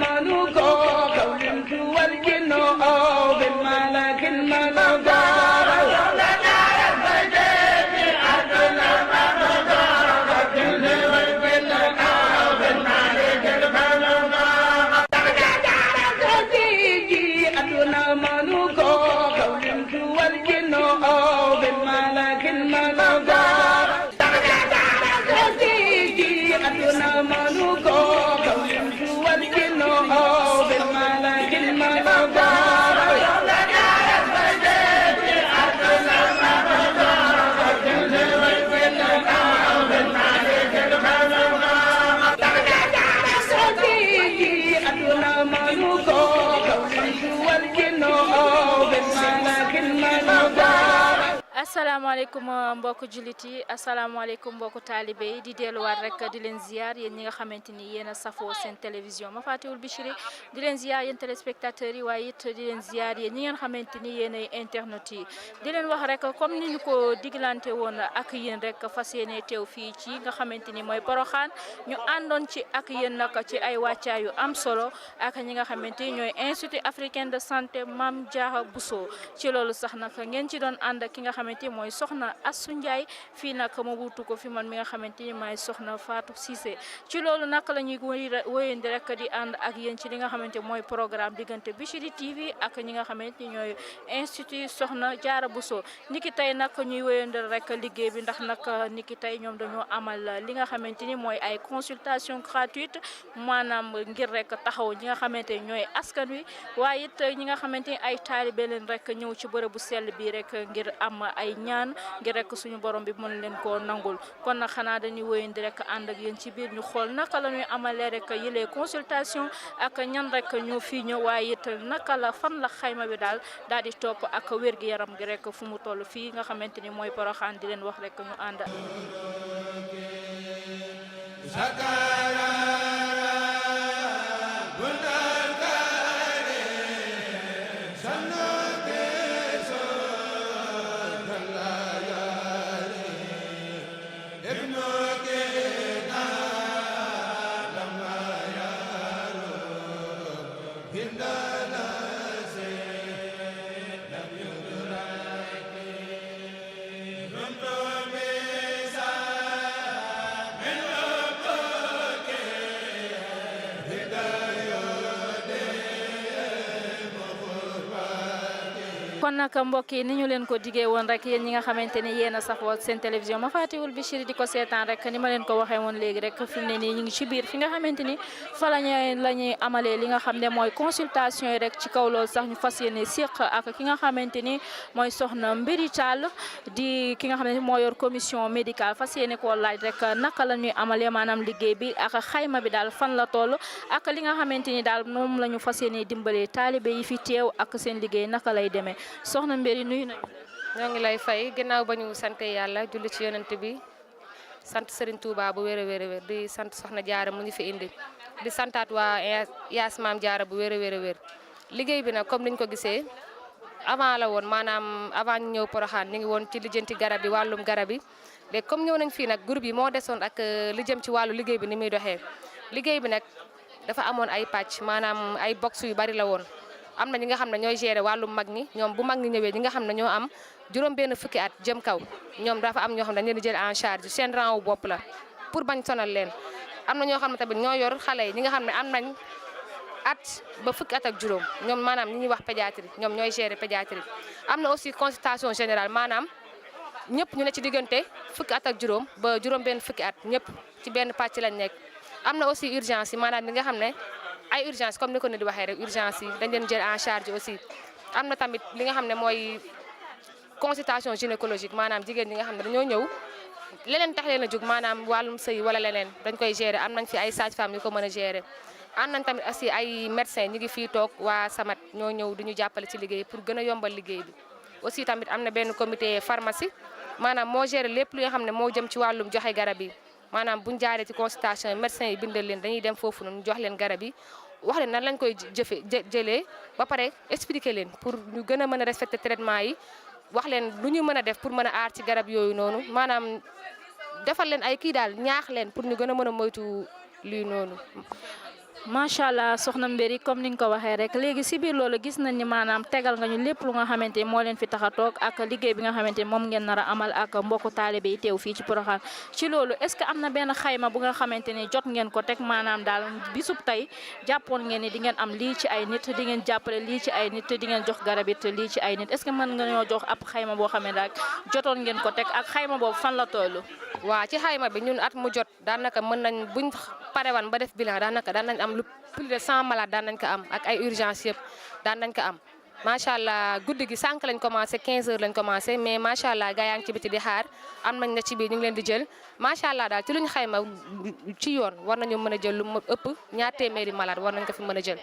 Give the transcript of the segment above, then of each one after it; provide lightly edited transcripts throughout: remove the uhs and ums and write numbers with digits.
manuko kaulintu wal jinno bil malakin manuko asalaamaaleykum mbokku jullit yi asalaamaaleykum mbokku taalibe yi di delluwaat rek di leen ziar yéen ñi nga xamante ni yéen a safoo seen télévision Mafatihul Bichri di leen ziar yéen téléspectateurs yi waaye it di leen ziar yéen ñi ngeen xamante ni yéen ay internet yi di leen wax rek comme ni ñu ko diglante woon ak yéen rek fas yéene teew fii ci nga xamante ni mooy Porokhane ñu àndoon ci ak yéen nag ci ay wàccaay yu am solo ak ñi nga xamante ni ñooy Institut africain de santé Mame Diarra Bousso ci loolu sax nag ngeen ci doon ànd ki nga xamante mooy soxna Assou Ndiaye fii nag ma wuutu ko fi man mi nga xamante ni maay soxna Fatou Cissé ci loolu nag la ñuy wéyandi rek di ànd ak yéen ci li nga xamante mooy programme diggante Bichri TV ak ñi nga xamante ni ñooy Institut Soxna Diarra Bousso niki tey nag ñuy wéyandi rek liggéey bi ndax nag niki tey ñoom dañoo amal li nga xamante ni mooy ay consultation gratuite maanaam ngir rek taxaw ñi nga xamante ni ñooy askan wi waaye it ñi nga xamante ni ay taalibe leen rek ñëw ci bërëbu sell bi rek ngir am ay ñaan ngir rek suñu borom bi mën leen koo nangul kon nag xanaa dañuy wéyandi rek ànd ak yéen ci biir ñu xool naka la ñuy amalee rek yëlee consultation ak ñan rek ñu fii ñëw waaye it naka la fan la xayma bi daal di topp ak wér-gi-yaram gi rek fu mu toll fii nga xamante ni mooy Porokhane di leen wax rek ñu ànd. kon nag mbokk yi ni ñu leen ko diggee woon rek yéen ñi nga xamante ni yéen a safoo seen télévision Mafatihul Bichri di ko seetaan rek ni ma leen ko waxee woon léegi rek fi mu ne nii ñu ngi ci biir fi nga xamante ni fa la ñuy amalee li nga xam ne mooy consultation yi rek ci kaw loolu sax ñu fas yéene séq ak ki nga xamante ni mooy soxna Mbiri Tall di ki nga xam ne moo yor commission médicale fas yéene koo laaj rek naka la ñuy amalee maanaam liggéey bi ak xayma bi daal fan la toll ak li nga xamante ni daal moom la ñu fas yéene dimbalee taalibe yi fi teew ak seen liggéey naka lay demee soxna Mbiri nuyu nañu. ñoo ngi lay fay ginnaaw ba ñu sante yàlla julli ci yonent bi sant Serigne Touba bu wér a wér di sant soxna Diarra mu ñu fi indi di santaat waa yaas Mame Diarra bu wér a wér liggéey bi nag comme niñ ko gisee avant la woon maanaam avant ñu ñëw Porokhane ñu ngi woon ci lijjanti garab yi wàllum garab yi léegi comme ñëw nañ fii nag groupe yi moo desoon ak li jëm ci wàllu liggéey bi ni muy doxee liggéey bi nag dafa amoon ay pàcc maanaam ay box yu bari la woon. am na ñi nga xam ne ñooy gérer wàllum mag ñi ñoom bu mag ñi ñëwee ñi nga xam ne ñoo am juróom benn fukki at jëm kaw ñoom dafa am ñoo xam ne dañ leen di jël en charge seen rang wu bopp la pour bañ sonal leen am na ñoo xam ne tamit ñoo yor xale yi ñi nga xam ne am nañ at ba fukki at ak juróom ñoom maanaam ñi ñuy wax pédiatrie ñoom ñooy gérer pédiatrie am na aussi consultation générale maanaam ñëpp ñu ne ci diggante fukki at ak juróom ba juróom benn fukki at ñëpp ci benn pàcc lañ nekk am na aussi urgence yi maanaam ñi nga xam ne ay urgence comme ni ko nit di waxee rek urgence yi dañ leen jël en charge aussi am na tamit li nga xam ne mooy consultation gynécologique maanaam jigéen ñi nga xam ne dañoo ñëw leneen tax leen a jóg maanaam wàllum sëy wala leneen dañ koy gérer am nañ fi ay sage-femme yu ko mën a gérer am nañ tamit aussi ay médecin ñi ngi fii toog waa Samat ñoo ñëw di ñu jàppale ci liggéey pour gën a yombal liggéey bi aussi tamit am na benn comité pharmacie maanaam moo gérer lépp li nga xam ne moo jëm ci wàllum joxe garab yi maanaam buñ jaaree ci consultation yi médecin yi bindal leen dañuy dem foofu noonu jox leen garab yi wax leen nan lañ koy jëlee ba pare expliquer leen pour ñu gën a mën a respecter traitement yi wax leen lu ñu mën a def pour mën a aar ci garab yooyu noonu maanaam defal leen ay kii daal ñaax leen pour ñu gën a mën a moytu lii noonu. macha allah soxna Mbéri comme ni nga ko waxee rek léegi si biir loolu gis nañ ni maanaam tegal nga ñu lépp lu nga xamante ni moo leen fi tax a toog ak liggéey bi nga xamante ni moom ngeen nar a amal ak mbokku taalibe yi teew fii ci Porokhane ci loolu est ce que am na benn xayma bu nga xamante ni jot ngeen ko teg maanaam daal bisub tey jàppoon ngeen ni di ngeen am lii ci ay nit di ngeen jàppale lii ci ay nit di ngeen jox garab it lii ci ay nit est ce que mën nga ñoo jox ab xayma boo xam ne daal jotoon ngeen ko teg ak xayma boobu fan la toll. waa ci xayma bi ñun at mu jot daanaka mën nañ buñ parewan ba def bilan daanaka daan nañ am lu plus de 100 malades daan nañ ko am ak ay urgence yëpp daan nañ ko am macha allah guddi gi sànq lañ commencé 15 heures lañ commencé mais macha allah gaa yaa ngi ci biti di xaar am nañ na ci biir ñu ngi leen di jël macha allah daal ci luñ xayma ci yoon war nañu mën a jël lu ëpp ñaar téeméeri malade war nañ ko fi mën a jël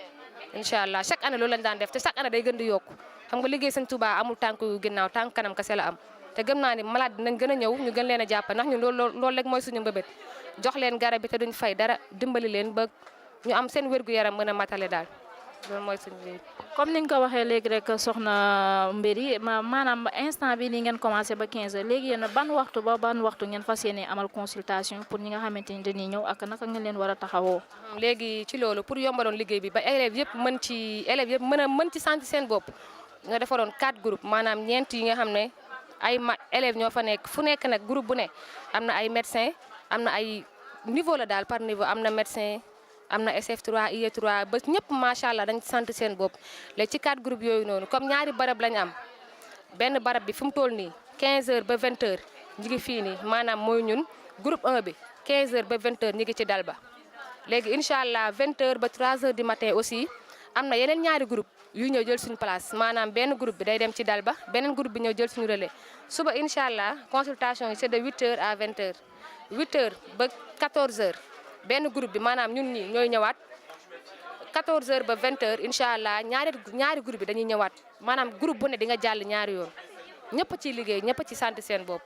incha allah chaque année loolu lañ daan def te chaque année day gën di yokku xam nga liggéey Sëñ Touba amul tànk yu ginnaaw tànk kanam kese la am te gëm naa ni malade dinañ gën a ñëw ñu gën leen a jàpp ndax ñun loolu rek mooy suñu mbëbët jox leen garab bi te duñ fay dara dimbali leen ba ñu am seen wér-gu-yaram mën a matale daal loolu mooy suñu liggéey. comme ni nga ko waxee léegi rek soxna Mbéri maanaam instant bi ni ngeen commencé ba 15 heures léegi yéen ban waxtu ngeen fas yéene amal consultation pour ñi nga xamante ni dañuy ñëw ak naka ngeen leen war a taxawoo. léegi ci loolu pour yombaloon liggéey bi ba élèves yëpp mën ci sentir seen bopp nga defaroon 4 groupes maanaam ñeent yi nga xam ne ay élèves ñoo fa nekk fu nekk nag groupe bu ne am na ay médecins am na ay niveau la daal par niveau am na médecin am na SF3 IE3 ba ñëpp macha allah dañ sant seen bopp léegi ci 4 groupes yooyu noonu comme ñaari barab lañ am benn barab bi fu mu toll nii 15 heures ba 20 heures ñu ngi fii nii maanaam mooy ñun groupe 1 bi 15 heures ba 20 heures ñu ngi ci dal ba léegi incha allah 20 heures ba 3 heures du matin aussi am na yeneen ñaari groupe yu ñëw jël suñu place maanaam benn groupe bi day dem ci dal ba beneen groupe bi ñëw jël suñu relais suba incha allah consultation yi c'est de 8 heures à 20 heures 8 heures ba 14 heures benn groupe bi maanaam ñun ñi ñooy ñëwaat 14 heures ba 20 heures incha allah ñaari groupe bi dañuy ñëwaat maanaam groupe bu ne di nga jàll ñaari yoon ñëpp ciy liggéey ñëpp ci sant seen bopp.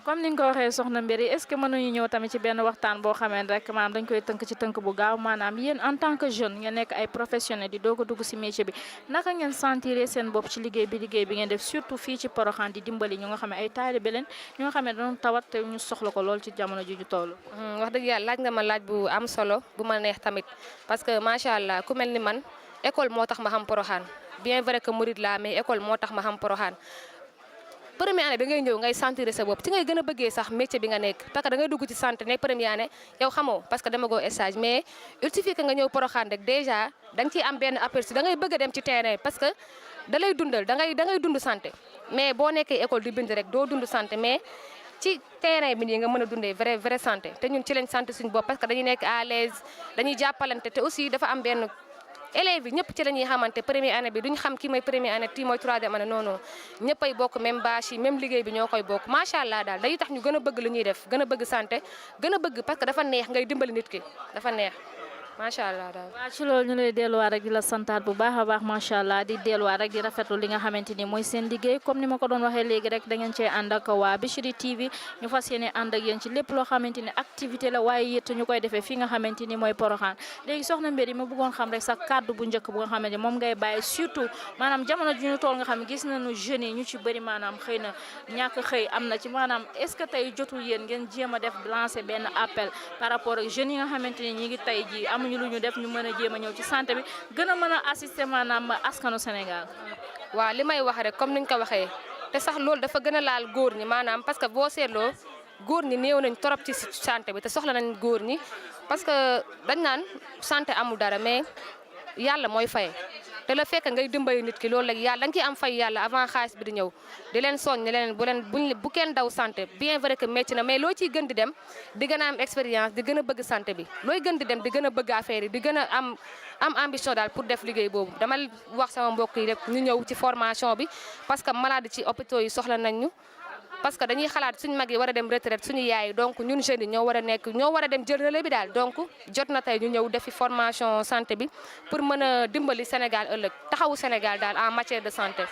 comme ni nga ko waxee soxna Mbéri est ce que mënuñu ñëw tamit ci benn waxtaan boo xamee rek maanaam dañ koy tënk ci tënk bu gaaw maanaam yéen en tant que jeune ngeen nekk ay professionnels di doog a dugg si métier bi naka ngeen sentir seen bopp ci liggéey bi ngeen def surtout fii ci Porokhane di dimbali ñu nga xam ne ay taalibe leen ñu nga xam ne dañu tawat te ñu soxla ko lool ci jamono ji ñu toll. wax dëgg yàlla laaj nga ma laaj bu am solo bu ma neex tamit parce que macha allah ku mel ni man école moo tax ma xam Porokhane bien vrai que murid laa mais école moo tax ma xam Porokhane. première année da ngay ñëw ngay sentir sa bopp ci ngay gën a bëggee sax métier bi nga nekk parce que da ngay dugg ci santé ne première année yow xamoo parce que dama go stage mais il suffit que nga ñëw Porokhane rek déjà da nga ciy am benn aperçu da ngay bëgg a dem ci terrain parce que da lay dundal da ngay dund santé mais boo nekkee école di bind rek doo dund santé mais ci terrain bi nii nga mën a dundee vrai santé te ñun ci lañ santé suñu bopp parce que dañuy nekk à l'aise dañuy jàppalante te aussi dafa am benn élèves yi ñëpp ci la ñuy xamante première année bi duñ xam ki mooy première année kii mooy troisième année non non ñëpp ay bokk même bâche yi même liggéey bi ñoo koy bokk macha allah daal day tax ñu gën a bëgg lu ñuy def gën a bëgg santé gën a bëgg parce que dafa neex ngay dimbali nit ki dafa neex macha allah daal. waaw ci loolu ñu lay delluwaat rek di la santaat bu baax a baax macha allah di delluwaat rek di rafetlu li nga xamante ni mooy seen liggéey comme ni ma ko doon waxee léegi rek da ngeen cee ànd ak waa Bichri TV ñu fas yéene ànd ak yéen ci lépp loo xamante ni activité la waaye it ñu koy defee fi nga xamante ni mooy Porokhane léegi soxna Mbéri ma bëggoon xam rek sa kàddu bu njëkk bu nga xamante ni moom ngay bàyyi surtout maanaam jamono ji ñu tool nga xam gis nañu jeunes yi ñu ci bëri maanaam xëy na ñàkk xëy am na ci maanaam est ce que tey jotul yéen ngeen jéem a def lancer benn appel par rapport ak jeunes yi nga xamante ni ñi ngi tey ji amuñu lu ñu def ñu mën a jéem a ñëw ci santé bi gën a mën a assister maanaam askanu Sénégal. waaw li may wax rek comme niñ ko waxee te sax loolu dafa gën a laal góor ñi maanaam parce que boo seetloo góor ñi néew nañ trop ci santé bi te soxla nañ góor ñi parce que dañ naan santé amul dara mais yàlla mooy faye te la fekk ngay dimbali nit ki loolu léegi yàlla dañ ciy am fay yàlla avant xaalis bi di ñëw di leen soññ ne leen bu kenn daw santé bien vrai que métti na mais loo ciy gën di dem di gën a am expérience di gën a bëgg santé bi looy gën di dem di gën a bëgg affaire yi di gën a am ambition daal pour def liggéey boobu dama wax sama mbokk yi rek ñu ñëw ci formation bi parce que malade ci hôpitaux yi soxla nañ ñu parce que dañuy xalaat suñu mag yi war a dem retraite suñu yaay donc ñun jeunes yi ñoo war a dem jël relais bi daal donc jot na tey ñu ñëw defi formation santé bi pour mën a dimbali Sénégal ëllëg taxawu Sénégal daal en matière de santé.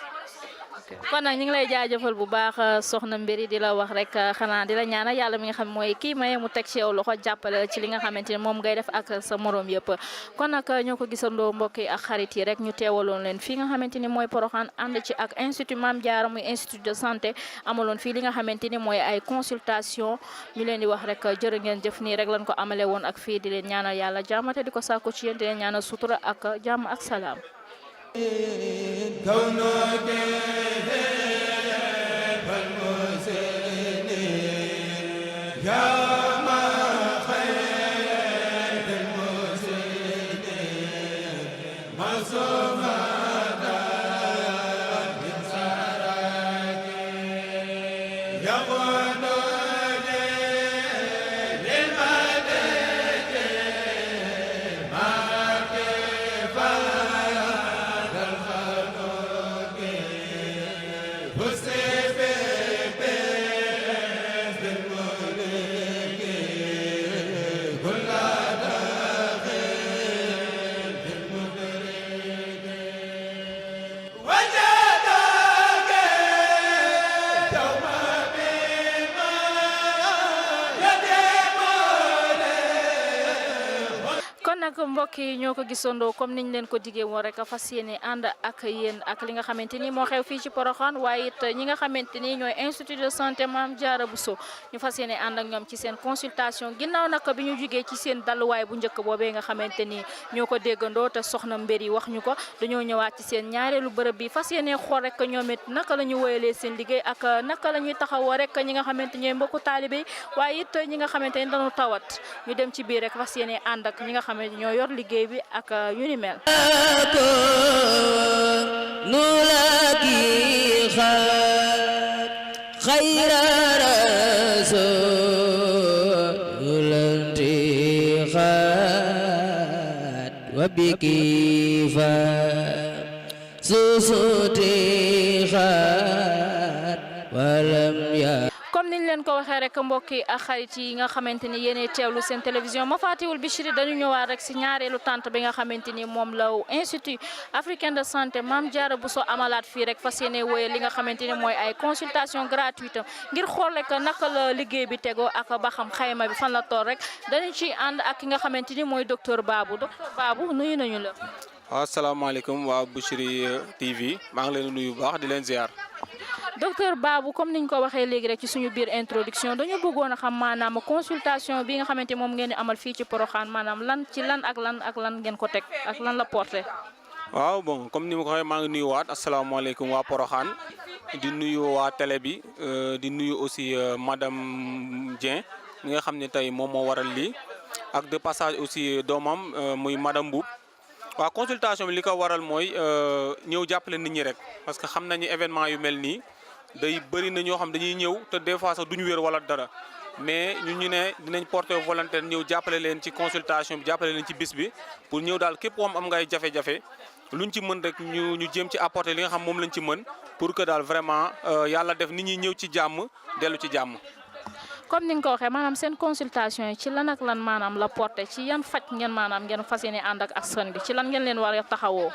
kon nag ñu ngi lay jaajëfal bu baax soxna Mbéri di la wax rek xanaa di la ñaanal yàlla mi nga xam mooy kii maye mu teg ci yow loxo jàppale ci li nga xamante ni moom ngay def ak sa morom yëpp kon nag ñoo ko gisandoo mbokk yi ak xarit yi rek ñu teewaloon leen fii nga xamante ni mooy Porokhane ànd ci ak institut Mame Diarra muy institut de santé amaloon fii li nga xamante ni mooy ay consultation ñu leen di wax rek jërë ngeen jëf nii rek lañ ko amale woon ak fii di leen ñaanal yàlla jàmm te di ko sàkku ci yéen di leen ñaanal sutura ak jàmm ak salaam mbokk yi ñoo ko gisandoo comme niñ leen ko diggee woon rek fas yéene ànd ak yéen ak li nga xamante ni moo xew fii ci Porokhane waaye it ñi nga xamante ni ñooy institut de santé Mame Diarra Bousso ñu fas yéene ànd ak ñoom ci seen consultation ginnaaw nag bi ñu jugee ci seen dalluwaay bu njëkk boobee nga xamante ni ñoo ko déggandoo te soxna Mbéri wax ñu ko dañoo ñëwaat ci seen ñaareelu bërëb bi fas yéene xool rek ñoom it naka la ñu woyalee seen liggéey ak naka la ñuy taxawoo rek ñi nga xamante ñooy mbokku taalibe waaye it ñi nga xamante ni dañu tawat ñu dem ci biir rek fas yéene ànd ak ñi nga xamante ñoo yor liggéey bi ak yu ni mel nulaki khayra rasulanti khat wabiki fa susuti khat walam ya comme niñ leen ko waxee rek mbokk yi ak xarit yi nga xamante ni yéenay teewlu seen télévision Mafatihul Bichri dañu ñëwaat rek si ñaareelu tante bi nga xamante ni moom la institut africain de santé Mame Diarra Bousso amalaat fii rek fas yéene wooye li nga xamante ni mooy ay consultation gratuite ngir xool rek naka la liggéey bi tegoo ak ba xam xayma bi fan la toll rek dañu ciy ànd ak ki nga xamante ni mooy docteur Babou nuyu nañu la. asalaamaaleykum waa Bichri TV maa ngi leen nuyu bu baax di leen ziar. docteur Babou comme niñ ko waxee léegi rek ci suñu biir introduction dañu bëggoon a xam maanaam consultation bi nga xamante moom ngeen di amal fii ci Porokhane maanaam lan ak lan ngeen ko teg ak lan la porté. waaw bon comme ni ma ko waxee maa ngi nuyuwaat asalaamaaleykum waa Porokhane di nuyu waa télé bi di nuyu aussi madame Dieng mi nga xam ne tey moom moo waral lii ak de passage aussi doomam muy madame Mboup. waaw consultation bi li ko waral mooy ñëw jàppale nit ñi rek parce que xam nañu événement yu mel nii day bëri na ñoo xam dañuy ñëw te des fois sax duñu wér wala dara mais ñu ne dinañ porter volontaire ñëw jàppale leen ci consultation bi jàppale leen ci bis bi pour ñëw daal képp am ngay jafe-jafe luñ ci mën rek ñu jéem ci apporter li nga xam moom lañ ci mën pour que daal vraiment yàlla def nit ñi ñëw ci jàmm dellu ci jàmm. comme ni nga ko waxee maanaam seen consultation yi ci lan ak lan maanaam la porté ci yan faj ngeen maanaam ngeen fas yéene ànd ak askan bi ci lan ngeen leen war a taxawoo.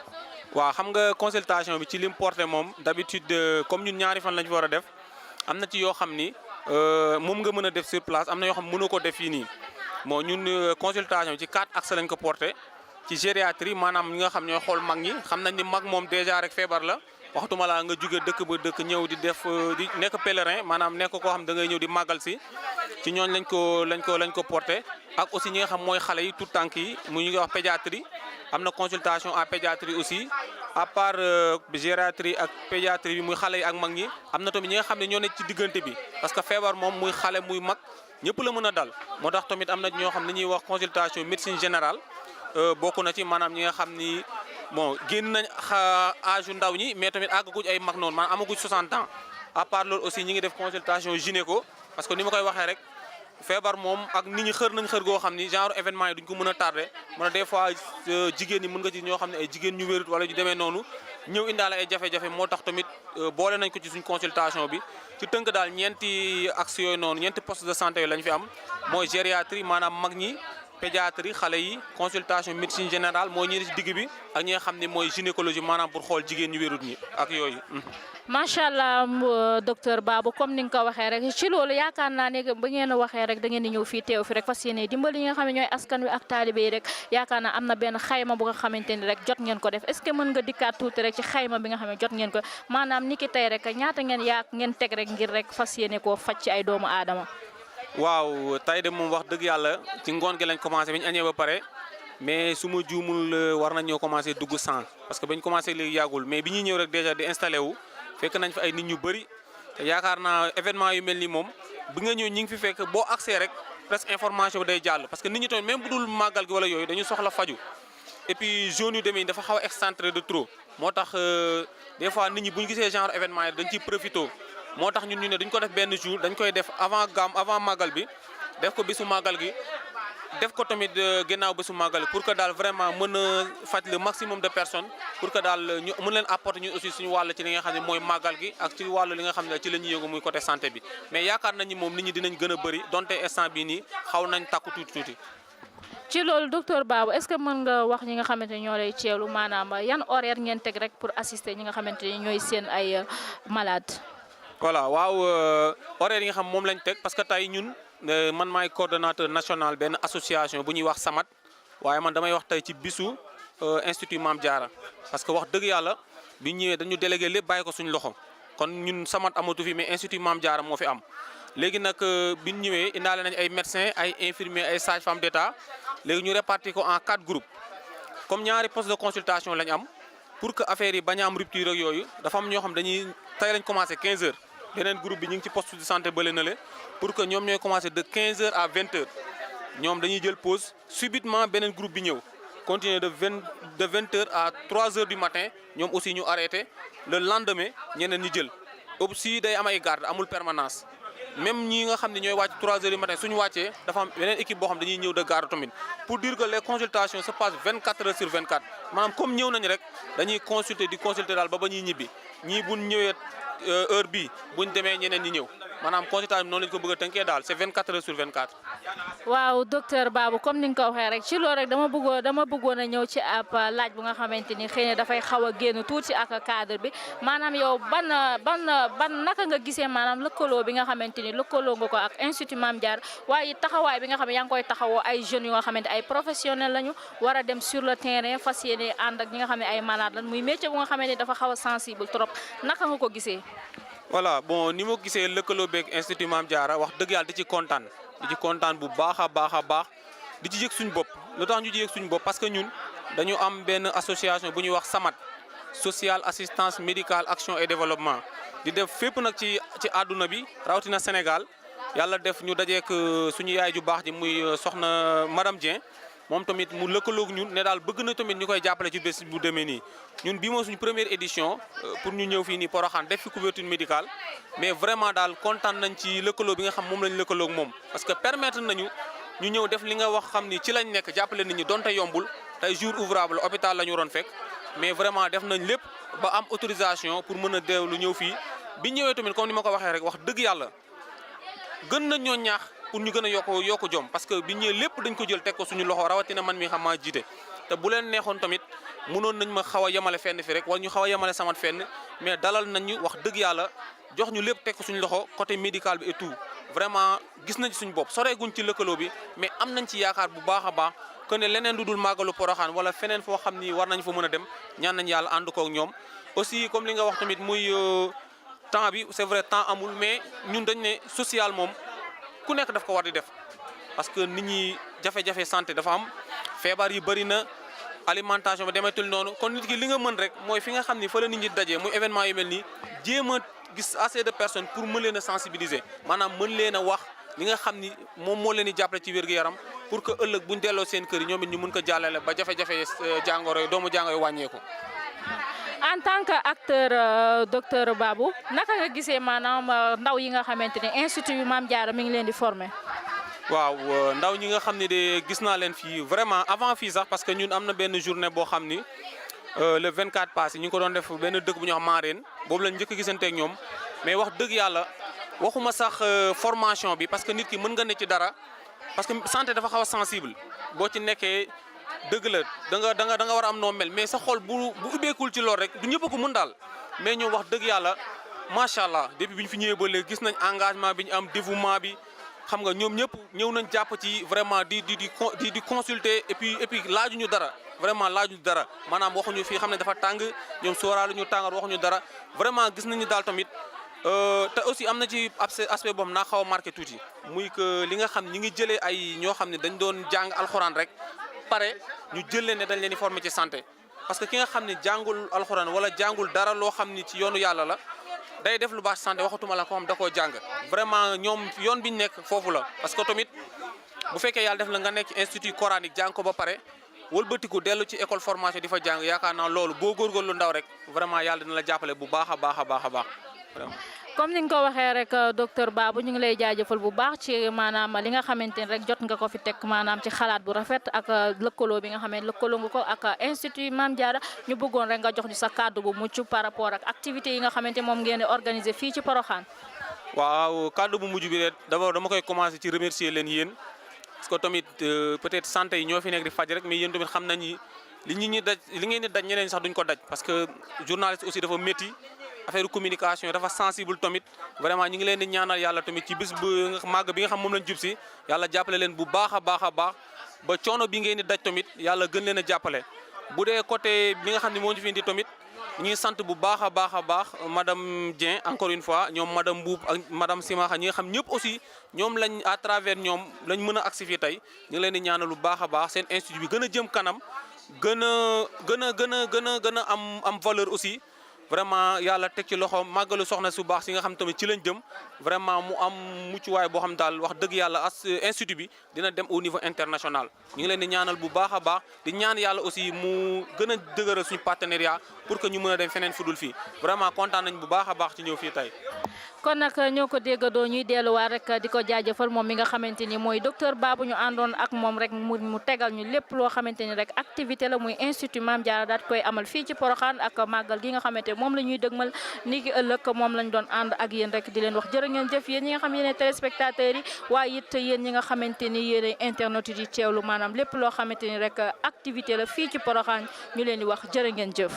waaw xam nga consultation bi ci lim porté moom d'habitude comme ñun ñaari fan lañ fi war a def am na ci yoo xam ni moom nga mën a def sur place am na yoo xam mënoo ko def fii nii bon ñun consultation ci 4 axes lañ ko porté ci gériatrie maanaam ñi nga xam ñooy xool mag ñi xam nañ ni mag moom déjà rek feebar la. waxtuma laa nga jóge dëkk ba dëkk ñëw di def di nekk pèlerin maanaam nekk koo xam da ngay ñëw di màggal si ci ñooñ lañ ko porté ak aussi ñi nga xam mooy xale yi tout tànk yi mu ñu ngi wax pédiatrie am na consultation en pédiatrie aussi à part gériatrie ak pédiatrie bi muy xale yi ak mag ñi am na tamit ñi nga xam ne ñoo nekk ci diggante bi parce que feebar moom muy xale muy mag ñëpp la mën a dal moo tax tamit am na ñoo xam ne ñuy wax consultation médecine générale bokk na ci maanaam ñi nga xam ni bon génn nañ âge yu ndaw ñi mais tamit àggaguñ ay mag noonu maanaam amaguñ 60 ans à part loolu aussi ñi ngi def consultation gynéco parce que ni ma koy waxee rek feebar moom ak nit ñi xër nañ xër goo xam ni genre événement yi duñ ko mën a tardé mën a des fois jigéen ñi mën nga ci ñoo xam ne ay jigéen ñu wérut wala ñu demee noonu ñëw indaale ay jafe-jafe moo tax tamit boole nañ ko ci suñ consultation bi ci tënk daal ñeenti axes yooyu noonu ñeenti poste de santé yooyu lañ fi am mooy gériatrie maanaam mag ñi pédiatrie xale yi consultation médecine générale moo ñi ci digg bi ak ñi nga xam ne mooy gynécologie maanaam pour xool jigéen ñu wérut ñi ak yooyu. macha allah docteur Babou comme ni nga ko waxee rek ci loolu yaakaar naa ne ba ngeen a waxee rek da ngeen di ñëw fii teew fi rek fas yéene dimbali ñi nga xam ne ñooy askan wi ak taalibe yi rek yaakaar naa am na benn xayma bu nga xamante ni rek jot ngeen ko def est-ce que mën nga dikkaat tuuti rek ci xayma bi nga xam ne jot ngeen ko maanaam ni ki tey rek ñaata ngeen teg rek ngir rek fas yéene koo faj ci ay doomu aadama. waaw tey de moom wax dëgg yàlla ci ngoon gi lañ commencé bi ñu añee ba pare mais su ma juumul war nañoo commencé dugg 100 parce que bañ commencé léegi yàggul mais bi ñuy ñëw rek déjà di installé wu fekk nañ fi ay nit ñu bëri te yaakaar naa événement yu mel ni moom bi nga ñëw ñi ngi fi fekk boo accès rek presque information bi day jàll parce que nit ñi tamit même bu dul màggal gi wala yooyu dañu soxla faju et puis zone yu demee yi dafa xaw a excentré de trop moo tax des fois nit ñi bu ñu gisee genre événement yi dañ ciy profité moo tax ñun ñu ne duñ ko def benn jour dañ koy def avant màggal bi def ko bisu màggal gi def ko tamit ginnaaw bisu màggal gi pour que daal vraiment mën a faj le maximum de personnes pour que daal ñu mën leen apporter ñu aussi suñu wàll ci li nga xam ne mooy màggal gi ak ci wàllu li nga xam ne ci la ñuy yëngu muy côté santé bi mais yaakaar nañ ni moom nit ñi dinañ gën a bëri donte instant bii nii xaw nañ takku tuuti. ci loolu docteur Babou est-ce que mën nga wax ñi nga xamante ni ñoo lay ceelu maanaam yan horaire ngeen teg rek pour assister ñi nga xamante ni ñooy seen ay malades. voilà waaw horaire yi nga xam moom lañ teg parce que tey ñun man maay coordonnateur national benn association bu ñuy wax SAMAT waaye man damay wax tey ci bisu institut Mame Diarra parce que wax dëgg yàlla bi ñëwee dañu délégué lépp bàyyi ko suñu loxo kon ñun SAMAT amatu fi mais institut Mame Diarra moo fi am. léegi nag bi ñu ñëwee indaale nañ ay médecins ay infirmiers ay sages-femmes d'État léegi ñu répartir ko en 4 groupes comme ñaari postes de consultation lañ am pour que affaire yi bañ a am rupture ak yooyu dafa am ñoo xam dañuy tey lañ commencé 15 heures. beneen groupe bi ñu ngi ci poste de santé bële na le pour que ñoom ñooy commencé de 15 heures à 20 heures ñoom dañuy jël pause subitement beneen groupe bi ñëw continuer de 20 heures à 3 heures du matin ñoom aussi ñu arrêté le lendemain ñeneen ñi jël aussi day am ay garde amul permanence même ñi nga xam ne ñooy wàcc 3 heures du matin suñu wàccee dafa am beneen équipe boo xam dañuy ñëw de garde tamit pour dire que les consultations se passent 24 heures sur 24 maanaam comme ñëw nañ rek dañuy consulter daal ba ñuy ñibbi ñii buñ ñëwee heure bii buñ demee ñeneen ñi ñëw maanaam consultation bi noonu lañ ko bëgg a tënkee daal c'est 24 heures sur 24. waaw docteur Babou comme ni nga ko waxee rek ci loolu rek dama bëggoon a ñëw ci ab laaj bu nga xamante ni xëy na dafay xaw a génn tuuti ak cadre bi maanaam yow ban naka nga gisee maanaam lëkkaloo bi nga xamante ni lëkkaloo nga ko ak institut Mame Diarra waaye taxawaay bi nga xam ne yaa ngi koy taxawoo ay jeunes yu nga xamante ay professionnels lañu war a dem sur le terrain fas yéene ànd ak ñi nga xam ne ay malades lañ muy métier bu nga xamante ni dafa xaw a sensible trop naka nga ko gisee. voilà bon ni ma gisee lëkkaloo beeg institut Mame Diarra wax dëgg yàlla di ci kontaan bu baax a baax di ci yëg suñu bopp lu tax ñu ci yëg suñu bopp parce que ñun dañu am benn association bu ñuy wax SAMAT social assistance médicale action et développement di def fépp nag ci àdduna bi rawatina Sénégal yàlla def ñu dajeek suñu yaay ju baax ji muy soxna madame Dieng moom tamit mu lëkkaloog ñun ne daal bëgg na tamit ñu koy jàppale ci bés bu demee nii ñun bii moo suñu première édition pour ñu ñëw fii nii Porokhane def fi couverture médicale mais vraiment daal kontaan nañ ci lëkkaloo bi nga xam moom lañ lëkkaloog moom parce que permettre nañu ñu ñëw def li nga wax xam ni ci lañ nekk jàppale nit ñi donte yombul tey jour ouvrable hôpital la ñu waroon fekk mais vraiment def nañ lépp ba am autorisation pour mën a deewlu ñëw fii bi ñëwee tamit comme ni ma ko waxee rek wax dëgg yàlla gën nañ ñoo ñaax pour ñu gën a yokku jom parce que bi ñëwee lépp dañ ko jël teg ko suñu loxo rawatina man mi xam maa jiite te bu leen neexoon tamit mënoon nañ ma xaw a yemale fenn fi rek wala ñu xaw a yemale samat fenn mais dalal nañ ñu wax dëgg yàlla jox ñu lépp teg ko suñu loxo côté médical bi et tout vraiment gis nañ ci suñu bopp soreeguñ ci lëkkaloo bi mais am nañ ci yaakaar bu baax a baax que ne leneen lu dul màggalu Porokhane wala feneen foo xam ni war nañ fa mën a dem ñaan nañ yàlla ànd koog ñoom aussi comme li nga wax tamit muy temps bi c'est vrai temps amul mais ñun dañ ne social moom ku nekk daf ko war di def parce que nit ñi jafe-jafe santé dafa am feebar yi bëri na alimentation bi demetul noonu kon nit ki li nga mën rek mooy fi nga xam ni fa la nit ñi dajee muy événement yu mel nii jéem a gis assez de personnes pour mën leen a sensibiliser maanaam mën leen a wax li nga xam ni moom moo leen di jàppale ci wér-gu-yaram pour que ëllëg buñ delloo seen kër yi ñoom it ñu mën ko jàllale ba jafe-jafe jàngoro yi doomu jàngoro yi wàññeeku. en tant que acteur docteur Babou naka nga gisee maanaam ndaw yi nga xamante ne institut yu Mame Diarra mi ngi leen di former. waaw ndaw ñi nga xam ne de gis naa leen fii vraiment avant fii sax parce que ñun am na benn journée boo xam ni le 24 passé ñu ngi ko doon def benn dëkk bu ñuy wax Marène boobu lañ njëkk a gisanteeg ñoom mais wax dëgg yàlla waxuma sax formation bi parce que nit ki mën nga ne ci dara parce que santé dafa xaw a sensible boo ci nekkee dëgg la da nga war a am noo mel mais sa xol bu ubbeekul ci lool rek du ñëpp ko mën daal mais ñoom wax dëgg yàlla macha allah depuis bi ñu fi ñëwee ba léegi gis nañ engagement bi ñu am dévouement bi xam nga ñoom ñëpp ñëw nañ jàpp ci vraiment di consulter et puis laajuñu dara vraiment laajuñu dara maanaam waxuñu fii xam ne dafa tàng ñoom sóoraalu ñu tàngoor waxuñu dara vraiment gis nañu daal tamit te aussi am na ci aspect boobu naa xaw a marqué tuuti muy que li nga xam ñi ngi jëlee ay ñoo xam ne dañ doon jàng alxuraan rek pare ñu jël leen ne dañ leen di former ci santé parce que ki nga xam ne jàngul alxuraan wala jàngul dara loo xam ni ci yoonu yàlla la day def lu baax santé waxatuma la ko xam da koo jàng vraiment ñoom yoon bi ñu nekk foofu la parce que tamit bu fekkee yàlla def la nga nekk institut coranique jàng ko ba pare wëlbatiku dellu ci école formation di fa jàng yaakaar naa loolu boo góorgóorlu ndaw rek vraiment yàlla dina la jàppale bu baax a baax a baax a baax vraiment. comme ni nga ko waxee rek docteur Babou ñu ngi lay jaajëfal bu baax ci maanaam li nga xamante ni rek jot nga ko fi teg maanaam ci xalaat bu rafet ak lëkkaloo bi nga xam ne lëkkaloo nga ko ak institut Mame Diarra ñu bëggoon rek nga jox ñu sa kàddu bu mucc par rapport ak activités yi nga xamante moom ngeen di organiser fii ci Porokhane. waaw kàddu bu mujj bi rek d'abord dama koy commencer ci remercier leen yéen parce que tamit peut-être santé yi ñoo fi nekk di faj rek mais yéen tamit xam nañu li nit ñi daj li ngeen di daj ñeneen sax duñ ko daj parce que journaliste aussi dafa métti. affaire communication dafa sensible tamit vraiment ñu ngi leen di ñaanal yàlla tamit ci bis bu màgg bi nga xam moom lañ jub si yàlla jàppale leen bu baax a baax a baax ba coono bi ngeen di daj tamit yàlla gën leen a jàppale. bu dee côté bi nga xam ne moo ñu fi indi tamit ñuy sant bu baax a baax a baax madame Dieng encore une fois ñoom madame Mbuub ak madame Simaxa ñi nga xam ñëpp aussi ñoom lañ à travers ñoom lañ mën a agsi fii tey ñu ngi leen di ñaanal bu baax a baax seen institut bi gën a jëm kanam gën a am valeur aussi. vraiment yàlla teg ci loxo màggalu soxna su baax si nga xam tamit ci lañ jëm vraiment mu am muccuwaay boo xam daal wax dëgg yàlla institut bi dina dem au niveau international ñu ngi leen di ñaanal bu baax a baax di ñaan yàlla aussi mu gën a dëgëral suñu partenariat pour que ñu mën a dem feneen fudul fii vraiment kontaan nañ bu baax a baax ci ñëw fii tey. kon nag ñoo ko déggandoo ñuy delluwaat rek di ko jaajëfal moom mi nga xamante ni mooy docteur Babou ñu àndoon ak moom rek mu tegal ñu lépp loo xamante ni rek activité la muy institut Mame Diarra daal koy amal fii ci Porokhane ak màggal gi nga xamante moom la ñuy dëgmal ni ki ëllëg moom lañ doon ànd ak yéen rek di leen wax jërë ngeen jëf yéen ñi nga xam yéen téléspectateurs yi waaye it yéen ñi nga xamante ni yéen internet yi di teewlu maanaam lépp loo xamante ni rek activité la fii ci Porokhane ñu leen di wax jërë ngeen jëf.